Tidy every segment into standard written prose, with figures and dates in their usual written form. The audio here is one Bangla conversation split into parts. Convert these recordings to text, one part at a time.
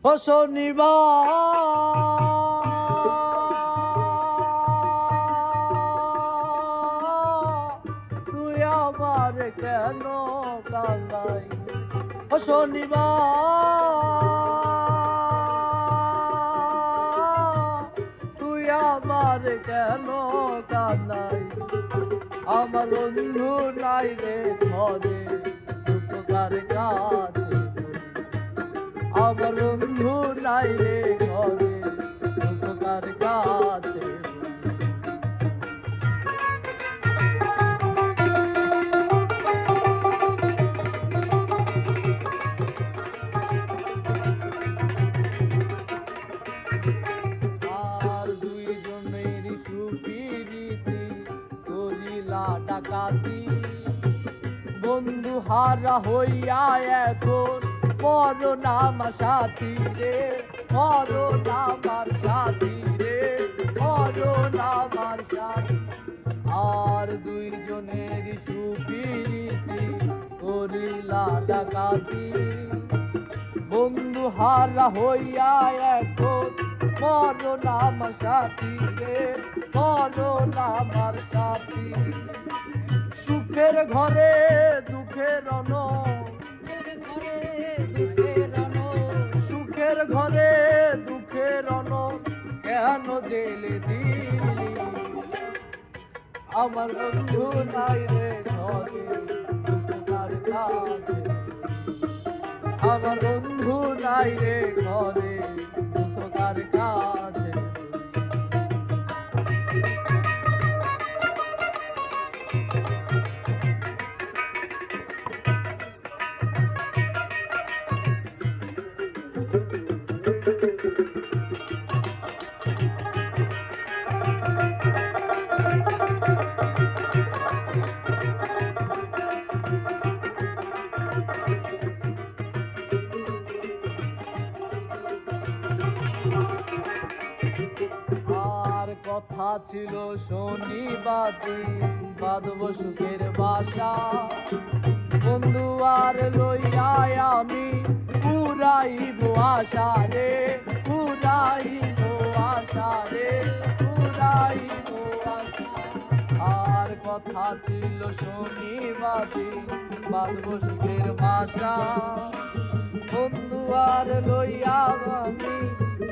ও শনিবার তুই আমার কেন কাঁদাই ও শনিবার তুই আমার কেন কাঁদাই আমার বন্ধু নাই রে ঘরে উপকার কাছে আমার বন্ধু নাই রে ঘরে উপকার কাছে আর দুইজনের সুপিরিতি করিলা ডাকাতি বন্ধু হারা হইয়া এখন মরণ আমার সাথী রে মরণ আমার সাথী রে মরণ আমার সাথী আর দুইজনের সুপিরিতি করিলা ডাকাতি বন্ধু হারা হইয়া এখন মরণ আমার সাথী রে মরণ আমার সাথী সুখের ঘরে দুঃখের রণ সুখের ঘরে দুঃখের রণ কেন জেলে দিলি আমার বন্ধু নাই রে ঘরে উপকার কাছে আমার বন্ধু নাই রে ঘরে উপকার কাছে আর কথা ছিল শনিবার বাঁধব সুখের বাসা বন্ধু আর লইয়া আমি পুরাইব আশা রে পুরাইব আশা রে পুরাইব আশা আর কথা ছিল শনিবার বাঁধব সুখের বাসা বন্ধু আর লইয়া আমি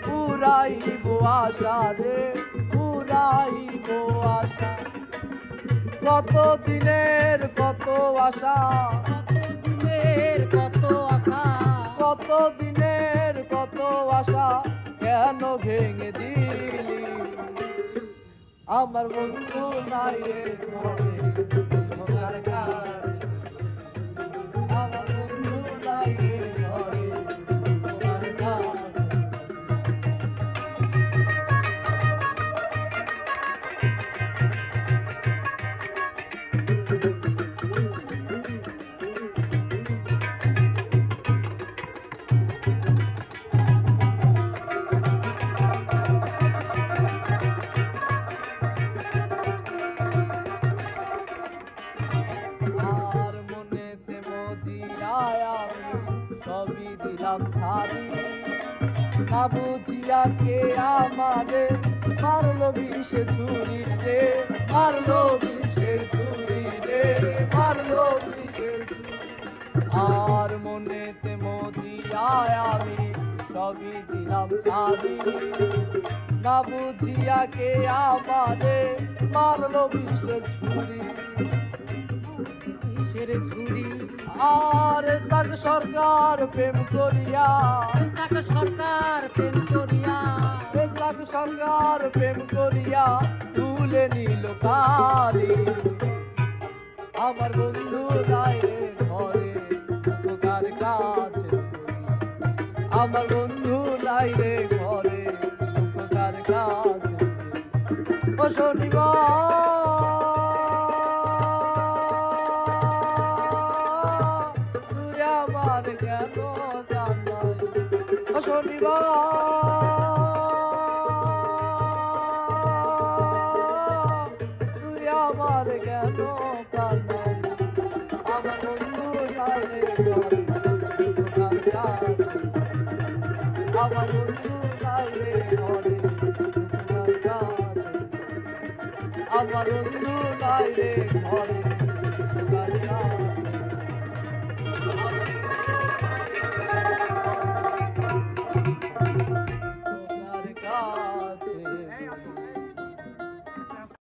পুরাইব আশা রে পুরাইব আশা কত দিনের কত আশা কত দিনের কত আশা কত দিনের কত আশা কেন ভেঙে দিলি আমার বন্ধু নাই রে ঘরে উপকার কাছে আমার বন্ধু নাই রে ঘরে উপকার কাছে আর মনেতে মদিরায় আমি সবই দিলাম ছাড়ি না বুঝিয়া কে আমারে মারলো বিষে ছুরি রে মারলো বিষে ছুরি রে মারলো বিষে ছুরি আর মনেতে মদিরায় আমি সবই দিলাম ছাড়ি না বুঝিয়া কে আমারে মারলো বিষে ছুরি কিসের ছুরি আর তার সরকার প্রেম করিয়া বেশাক সরকার প্রেম করিয়া বেশাক সরকার প্রেম করিয়া তুলে নিল কারি আমার বন্ধু নাই রে ঘরে উপকার কাছে আমার বন্ধু নাই রে ঘরে উপকার কাছে ও শনিবার তুই আমার কেন কাঁদাই ও শনিবার তুই আমার কেন কাঁদাই আমার বন্ধু নাই রে ঘরে উপকার কাছে আমার বন্ধু নাই রে ঘরে আমার বন্ধু নাই রে ঘরে